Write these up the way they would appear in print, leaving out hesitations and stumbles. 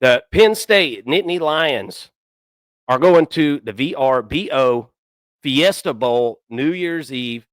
The Penn State Nittany Lions are going to the VRBO Fiesta Bowl New Year's Eve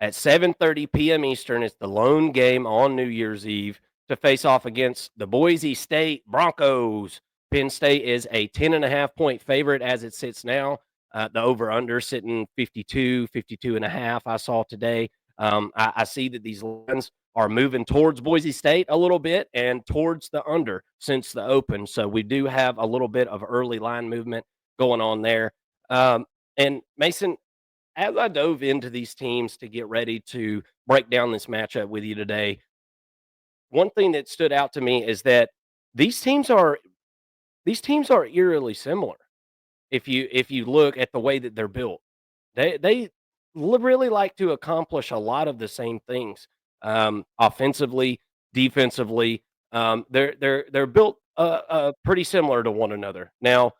at 7:30 p.m. Eastern. It's the lone game on New Year's Eve to face off against the Boise State Broncos. Penn State is a 10.5 point favorite as it sits now. The over-under sitting 52, 52.5. I saw today. I see that these lines are moving towards Boise State a little bit and towards the under since the open. So we do have a little bit of early line movement going on there. And Mason, as I dove into these teams to get ready to break down this matchup with you today, one thing that stood out to me is that these teams are eerily similar. If you look at the way that they're built, they really like to accomplish a lot of the same things, offensively, defensively. They're built pretty similar to one another. Now,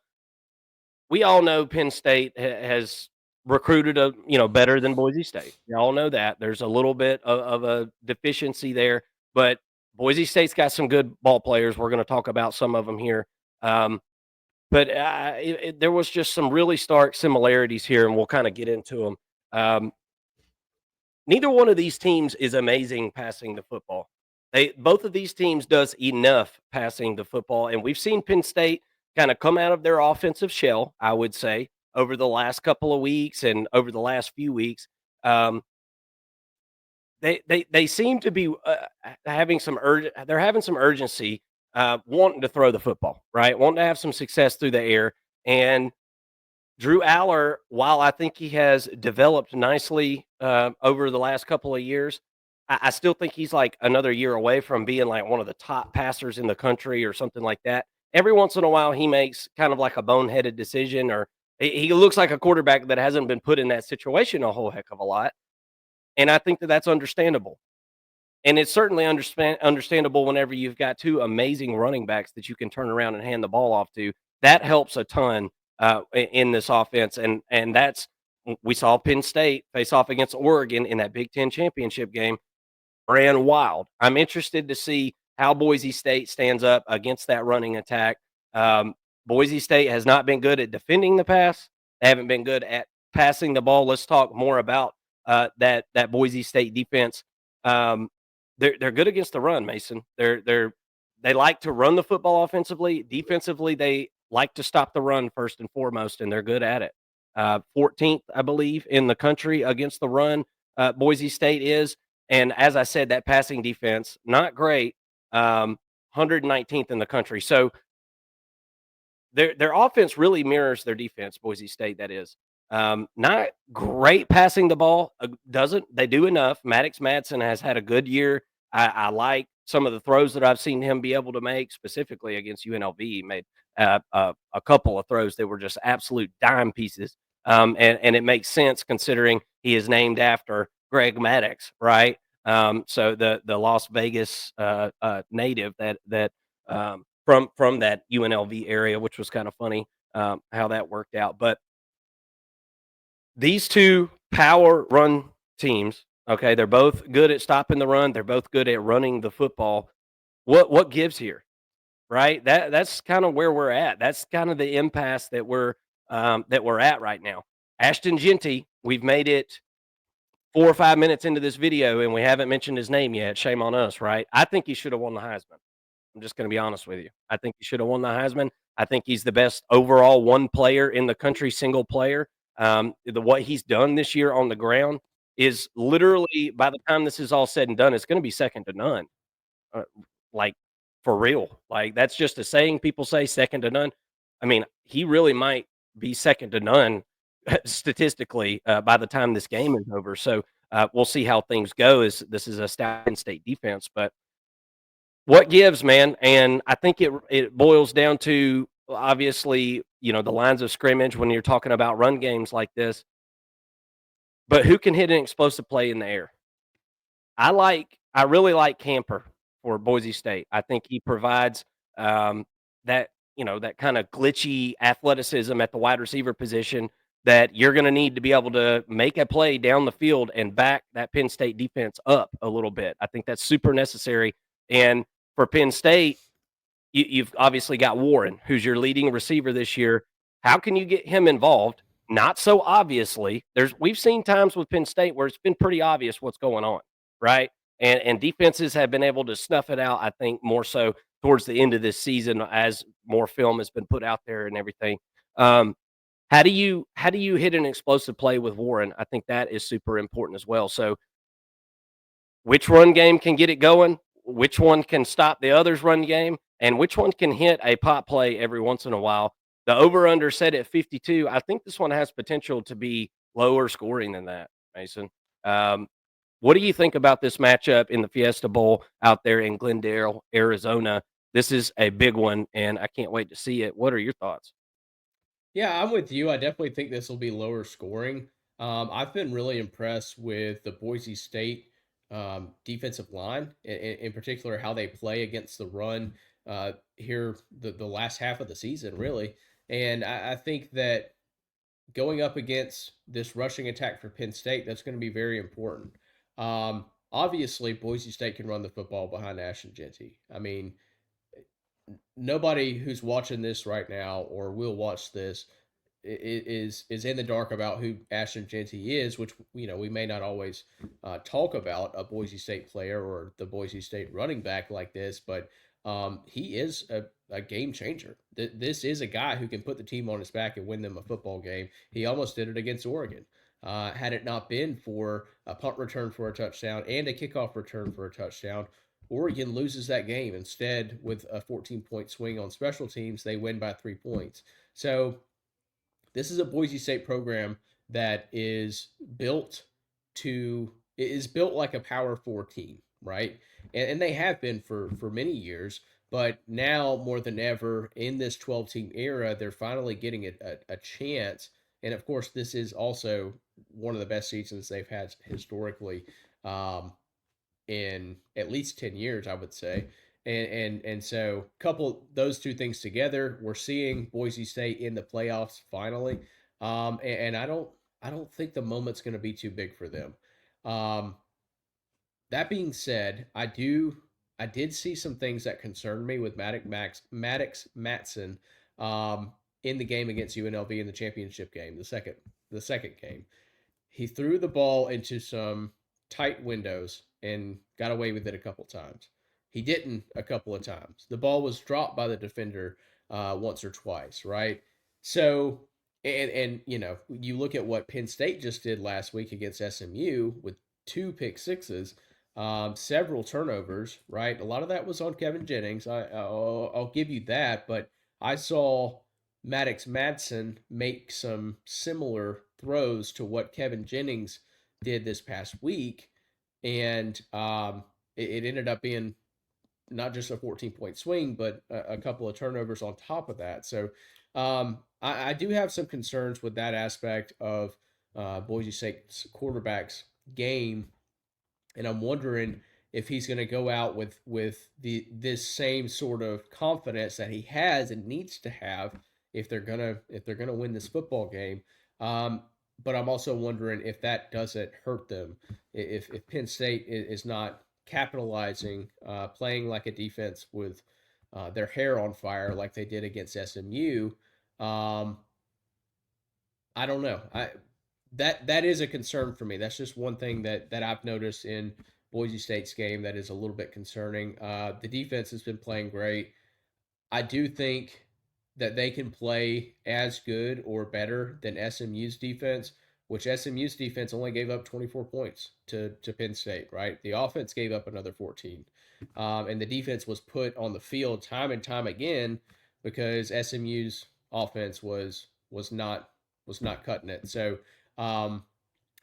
we all know Penn State has recruited better than Boise State. We all know that. There's a little bit of a deficiency there, but Boise State's got some good ball players. We're going to talk about some of them here. But there was just some really stark similarities here, and we'll kind of get into them. Neither one of these teams is amazing passing the football. Both of these teams does enough passing the football, and we've seen Penn State kind of come out of their offensive shell, I would say, over the last couple of weeks and over the last few weeks. They seem to be having some they're having some urgency, wanting to throw the football, right? Wanting to have some success through the air. And Drew Aller, while I think he has developed nicely over the last couple of years, I still think he's like another year away from being like one of the top passers in the country or something like that. Every once in a while, he makes kind of like a boneheaded decision, or he looks like a quarterback that hasn't been put in that situation a whole heck of a lot. And I think that that's understandable. And it's certainly understandable whenever you've got two amazing running backs that you can turn around and hand the ball off to. That helps a ton in this offense. And that's we saw Penn State face off against Oregon in that Big Ten championship game. Ran wild. I'm interested to see how Boise State stands up against that running attack. Boise State has not been good at defending the pass. They haven't been good at passing the ball. Let's talk more about that Boise State defense. They're good against the run, Mason. They like to run the football offensively. Defensively, they like to stop the run first and foremost, and they're good at it. 14th, I believe, in the country against the run. Boise State is, and as I said, that passing defense not great. 119th in the country. So their offense really mirrors their defense. Boise State, that is. Not great passing the ball. They do enough. Maddox Madsen has had a good year. I like some of the throws that I've seen him be able to make, specifically against UNLV. He made a couple of throws that were just absolute dime pieces. And it makes sense considering he is named after Greg Maddox, right? So the Las Vegas native that from that UNLV area, which was kind of funny how that worked out. But these two power run teams, okay, they're both good at stopping the run. They're both good at running the football. What gives here, right? That's kind of where we're at. That's kind of the impasse that we're at right now. Ashton Genty, we've made it 4 or 5 minutes into this video, and we haven't mentioned his name yet. Shame on us, right? I think he should have won the Heisman. I'm just going to be honest with you. I think he should have won the Heisman. I think he's the best overall one player in the country, single player. What he's done this year on the ground is literally, by the time this is all said and done, it's going to be second to none. Like, for real. Like, that's just a saying people say, second to none. I mean, he really might be second to none statistically by the time this game is over. So we'll see how things go. This is a stout State defense, but what gives, man? And I think it boils down to, obviously, the lines of scrimmage when you're talking about run games like this. But who can hit an explosive play in the air? I really like Camper for Boise State. I think he provides that kind of glitchy athleticism at the wide receiver position that you're going to need to be able to make a play down the field and back that Penn State defense up a little bit. I think that's super necessary. And for Penn State, you've obviously got Warren, who's your leading receiver this year. How can you get him involved? Not so obviously. We've seen times with Penn State where it's been pretty obvious what's going on, right? And defenses have been able to snuff it out, I think, more so towards the end of this season as more film has been put out there and everything. Um, how do you hit an explosive play with Warren? I think that is super important as well. So which run game can get it going, which one can stop the other's run game, and which one can hit a pop play every once in a while. The over under set at 52. I think this one has potential to be lower scoring than that, Mason. Um, what do you think about this matchup in the Fiesta Bowl out there in Glendale, Arizona? This is a big one, and I can't wait to see it. What are your thoughts? Yeah, I'm with you. I definitely think this will be lower scoring. I've been really impressed with the Boise State defensive line, in particular, how they play against the run here the last half of the season, really. And I think that going up against this rushing attack for Penn State, that's going to be very important. Obviously, Boise State can run the football behind Ashton Genty. I mean, nobody who's watching this right now or will watch this is in the dark about who Ashton Genty is, which we may not always talk about a Boise State player or the Boise State running back like this, but he is a game changer. This is a guy who can put the team on his back and win them a football game. He almost did it against Oregon. Had it not been for a punt return for a touchdown and a kickoff return for a touchdown, Oregon loses that game. Instead, with a 14-point swing on special teams, they win by 3 points. So this is a Boise State program that is built like a Power Four team, right? And they have been for many years, but now more than ever in this 12-team era, they're finally getting a chance. And of course, this is also one of the best seasons they've had historically. In at least 10 years, I would say. And so couple those two things together, we're seeing Boise State in the playoffs finally. And I don't think the moment's going to be too big for them. Um, that being said, I did see some things that concerned me with Maddox Matson in the game against UNLV in the championship game, the second game. He threw the ball into some tight windows and got away with it a couple times. He didn't a couple of times. The ball was dropped by the defender once or twice, right? So, and you look at what Penn State just did last week against SMU with two pick sixes, several turnovers, right? A lot of that was on Kevin Jennings. I'll give you that, but I saw Maddox Madsen make some similar throws to what Kevin Jennings did this past week, and it ended up being not just a 14-point swing, but a couple of turnovers on top of that. So I do have some concerns with that aspect of Boise State's quarterback's game, and I'm wondering if he's going to go out with this same sort of confidence that he has and needs to have if they're gonna win this football game. Um, but I'm also wondering if that doesn't hurt them if Penn State is not capitalizing, playing like a defense with their hair on fire like they did against SMU. Um, I don't know. That is a concern for me. That's just one thing that I've noticed in Boise State's game that is a little bit concerning. The defense has been playing great. I do think that they can play as good or better than SMU's defense, which SMU's defense only gave up 24 points to Penn State, right? The offense gave up another 14. And the defense was put on the field time and time again because SMU's offense was not cutting it. So um,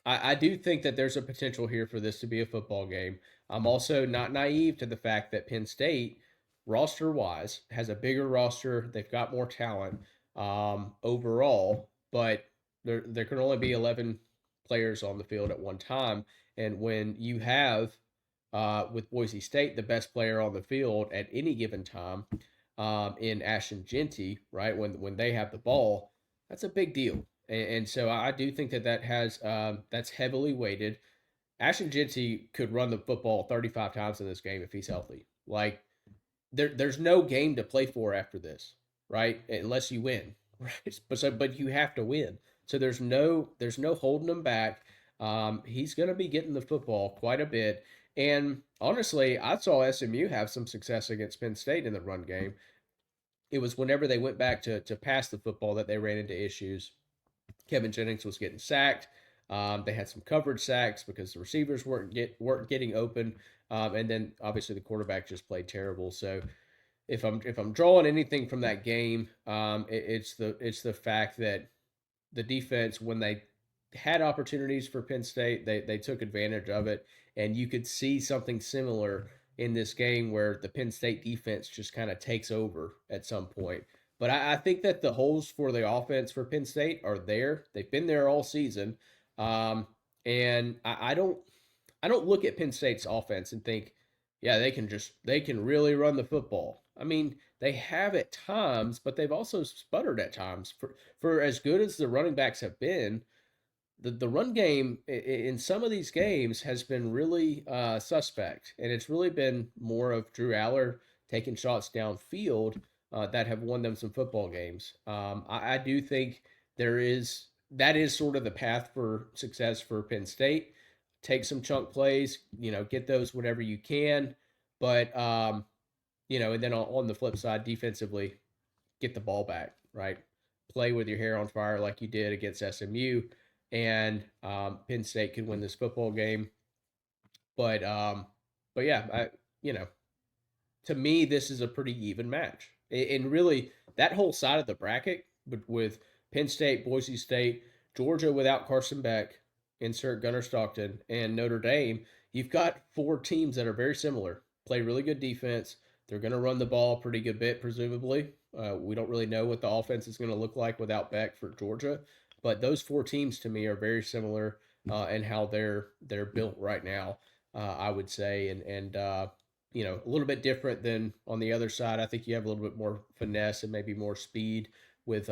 I do think that there's a potential here for this to be a football game. I'm also not naive to the fact that Penn State, roster wise, has a bigger roster. They've got more talent overall, but there can only be 11 players on the field at one time. And when you have, with Boise State, the best player on the field at any given time in Ashton Genty, right, when they have the ball, that's a big deal. And so I do think that's heavily weighted. Ashton Genty could run the football 35 times in this game if he's healthy. Like there's no game to play for after this, right? Unless you win, right? But you have to win. So there's no holding him back. He's going to be getting the football quite a bit. And honestly, I saw SMU have some success against Penn State in the run game. It was whenever they went back to pass the football that they ran into issues. Kevin Jennings was getting sacked. They had some coverage sacks because the receivers weren't getting open, and then obviously the quarterback just played terrible. So if I'm drawing anything from that game, it's the fact that the defense, when they had opportunities for Penn State, they took advantage of it, and you could see something similar in this game where the Penn State defense just kind of takes over at some point. But I think that the holes for the offense for Penn State are there. They've been there all season, and I don't look at Penn State's offense and think, yeah, they can really run the football. I mean, they have at times, but they've also sputtered at times. For as good as the running backs have been, the run game in some of these games has been really suspect, and it's really been more of Drew Aller taking shots downfield that have won them some football games. I do think that is sort of the path for success for Penn State. Take some chunk plays, get those whenever you can, but and then on the flip side, defensively, get the ball back, right? Play with your hair on fire like you did against SMU, and Penn State could win this football game. But yeah, to me, this is a pretty even match, and really that whole side of the bracket with Penn State, Boise State, Georgia without Carson Beck, insert Gunnar Stockton, and Notre Dame. You've got four teams that are very similar, play really good defense. They're going to run the ball a pretty good bit, presumably. We don't really know what the offense is going to look like without Beck for Georgia, but those four teams to me are very similar in how they're built right now. I would say, and a little bit different than on the other side. I think you have a little bit more finesse and maybe more speed with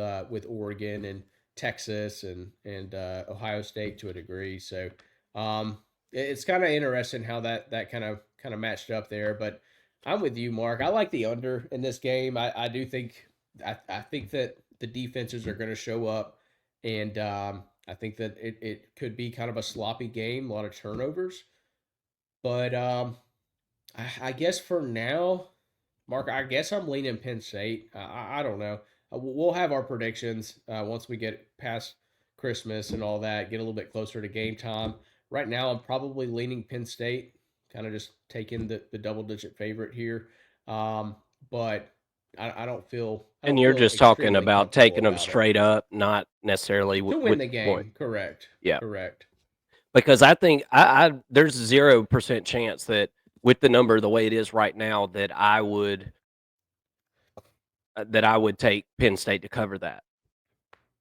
Oregon and Texas and Ohio State to a degree. So it's kind of interesting how that kind of matched up there. But I'm with you, Mark. I like the under in this game. I do think I think that the defenses are going to show up, and I think that it could be kind of a sloppy game, a lot of turnovers. But I guess for now, Mark, I guess I'm leaning Penn State. I don't know. We'll have our predictions once we get past Christmas and all that, get a little bit closer to game time. Right now, I'm probably leaning Penn State, kind of just taking the double digit favorite here. But I don't feel I And don't you're feel just talking extremely about comfortable taking them about it. straight up, not necessarily To win with the the point. game, correct. Yeah. Correct. Because I think I there's 0% chance that with the number the way it is right now that I would take Penn State to cover that.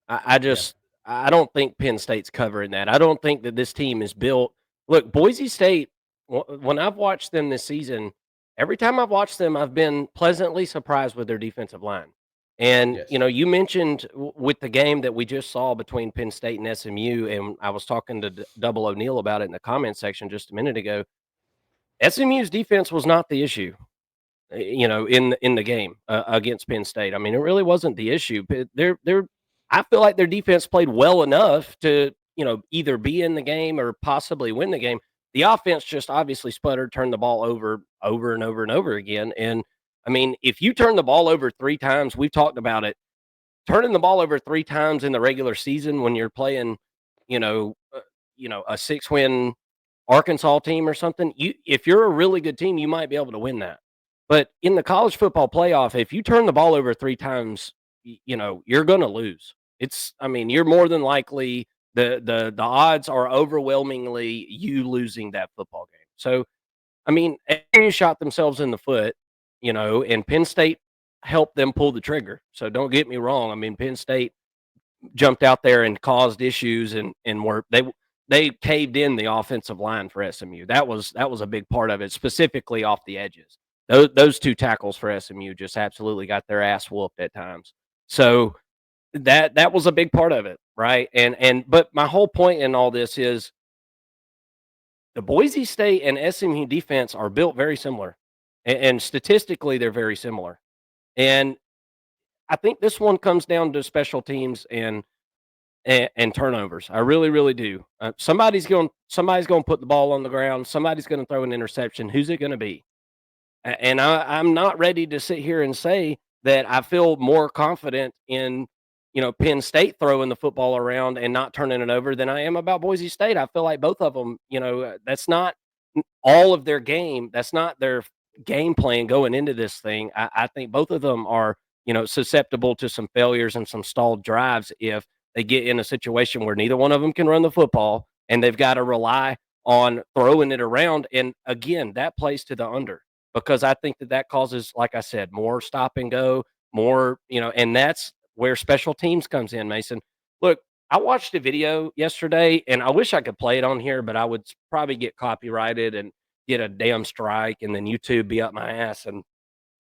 I Yeah. just I don't think Penn State's covering that. I don't think that this team is built. Look, Boise State. When I've watched them this season, every time I've watched them, I've been pleasantly surprised with their defensive line. And Yes. you mentioned with the game that we just saw between Penn State and SMU, and I was talking to Double O'Neill about it in the comment section just a minute ago. SMU's defense was not the issue, in the game against Penn State. I mean, it really wasn't the issue. But I feel like their defense played well enough to either be in the game or possibly win the game. The offense just obviously sputtered, turned the ball over and over and over again. And I mean, if you turn the ball over 3 times, we've talked about it. Turning the ball over 3 times in the regular season when you're playing, you know, uh, a 6-win Arkansas team or something, if you're a really good team, you might be able to win that. But in the college football playoff, if you turn the ball over 3 times, you're going to lose. I mean, you're more than likely the odds are overwhelmingly you losing that football game. So, I mean, SMU shot themselves in the foot, and Penn State helped them pull the trigger. So don't get me wrong. I mean, Penn State jumped out there and caused issues and were they caved in the offensive line for SMU. That was a big part of it, specifically off the edges. Those 2 tackles for SMU just absolutely got their ass whooped at times. So that was a big part of it, right? But my whole point in all this is the Boise State and SMU defense are built very similar. and statistically, they're very similar. And I think this one comes down to special teams and turnovers. I really, really do. Somebody's going to put the ball on the ground. Somebody's going to throw an interception. Who's it going to be? And I'm not ready to sit here and say that I feel more confident in, Penn State throwing the football around and not turning it over than I am about Boise State. I feel like both of them, that's not all of their game. That's not their game plan going into this thing. I think both of them are, susceptible to some failures and some stalled drives if they get in a situation where neither one of them can run the football and they've got to rely on throwing it around. And again, that plays to the under because I think that causes, like I said, more stop and go, more, and that's where special teams comes in, Mason. Look, I watched a video yesterday and I wish I could play it on here, but I would probably get copyrighted and get a damn strike and then YouTube be up my ass. And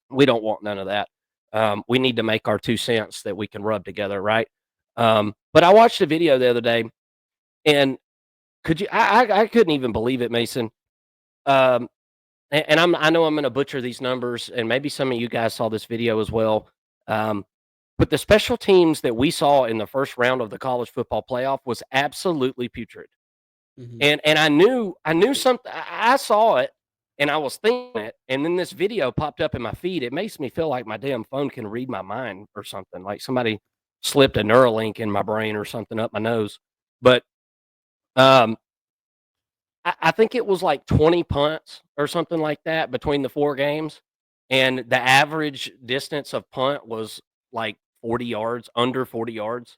we don't want none of that. We need to make our 2 cents that we can rub together, right? But I watched a video the other day and I couldn't even believe it, Mason. Um, and I know I'm going to butcher these numbers, and maybe some of you guys saw this video as well. But the special teams that we saw in the first round of the college football playoff was absolutely putrid. Mhm. And I knew something. I saw it, and I was thinking it, and then this video popped up in my feed. It makes me feel like my damn phone can read my mind or something. Like somebody slipped a Neuralink in my brain or something up my nose. But um, I think it was like 20 punts or something like that between the 4 games, and the average distance of punt was like 40 yards, under 40 yards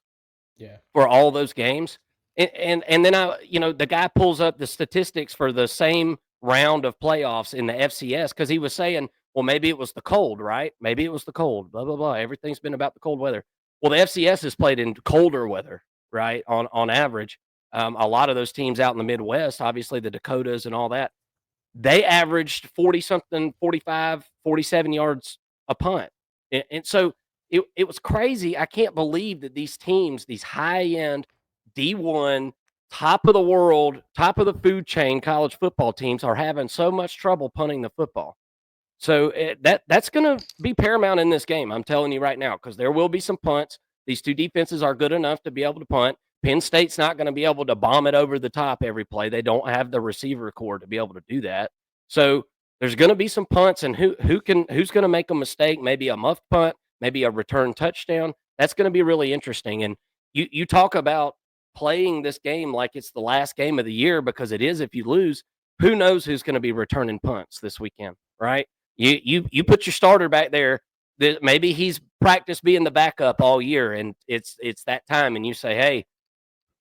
Yeah. for all those games. And then the guy pulls up the statistics for the same round of playoffs in the FCS because he was saying, well, maybe it was the cold, right? Maybe it was the cold, blah, blah, blah. Everything's been about the cold weather. Well, the FCS is played in colder weather, right? On average. A lot of those teams out in the Midwest, obviously the Dakotas and all that, they averaged 40 something, 45, 47 yards a punt. And so it was crazy. I can't believe that these teams, these high end D1, top of the world, top of the food chain college football teams are having so much trouble punting the football. So that's going to be paramount in this game. I'm telling you right now, because there will be some punts. These two defenses are good enough to be able to punt. Penn State's not going to be able to bomb it over the top every play. They don't have the receiver core to be able to do that. So there's going to be some punts, and who's going to make a mistake? Maybe a muffed punt, maybe a return touchdown. That's going to be really interesting. And you talk about playing this game like it's the last game of the year because it is. If you lose, who knows who's going to be returning punts this weekend, right? You put your starter back there. Maybe he's practiced being the backup all year, and it's that time, and you say, "Hey,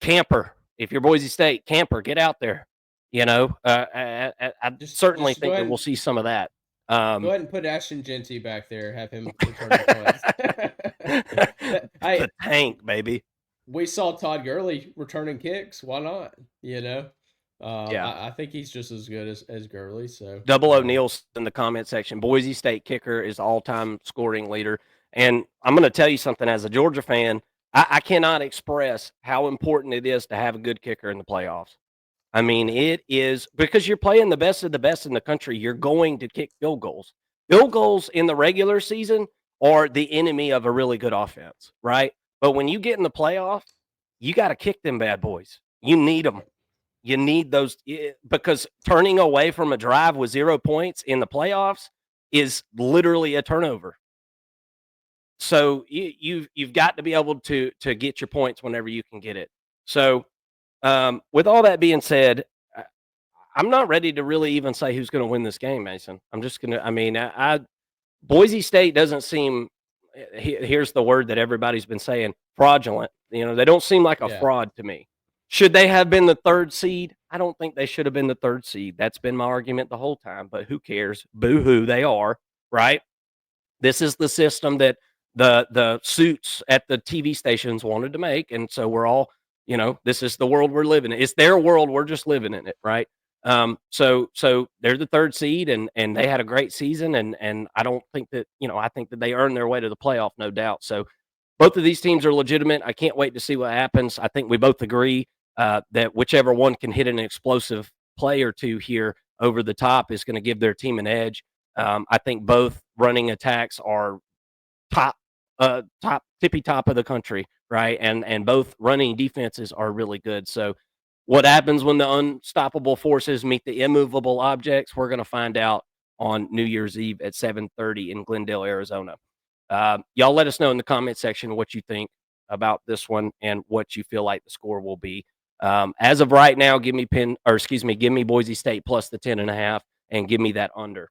Camper, if you're Boise State, Camper, get out there." I certainly Just go think that ahead we'll and see some of that. go ahead and put Ashton Genty back there, have him return the punts. I The tank, baby. We saw Todd Gurley returning kicks. Why not? You know, Yeah. I think he's just as good as Gurley. So, Double O'Neal in the comment section. Boise State kicker is all-time scoring leader. And I'm going to tell you something as a Georgia fan, I cannot express how important it is to have a good kicker in the playoffs. I mean, it is because you're playing the best of the best in the country. You're going to kick field goals. Field goals in the regular season are the enemy of a really good offense, right? But when you get in the playoffs, you got to kick them bad boys. You need them. You need those because turning away from a drive with 0 points in the playoffs is literally a turnover. So you've got to be able to get your points whenever you can get it. So with all that being said, I'm not ready to really even say who's going to win this game, Mason. I'm just going to. I mean, Boise State doesn't seem. Here's the word that everybody's been saying: fraudulent. They don't seem like a yeah, fraud to me. Should they have been the 3rd seed? I don't think they should have been the 3rd seed. That's been my argument the whole time. But who cares? Boo hoo, they are right. This is the system that the suits at the TV stations wanted to make, and so we're all, this is the world we're living in. It's their world, we're just living in it, right? So they're the 3rd seed, and they had a great season, and I don't think that, I think that they earned their way to the playoff, no doubt. So both of these teams are legitimate. I can't wait to see what happens. I think we both agree that whichever one can hit an explosive play or two here over the top is going to give their team an edge. I think both running attacks are top tippy top of the country, right? And both running defenses are really good. So what happens when the unstoppable forces meet the immovable objects? We're going to find out on New Year's Eve at 7:30 in Glendale, Arizona. Y'all let us know in the comment section what you think about this one and what you feel like the score will be. As of right now, give me Boise State plus the 10.5 and give me that under.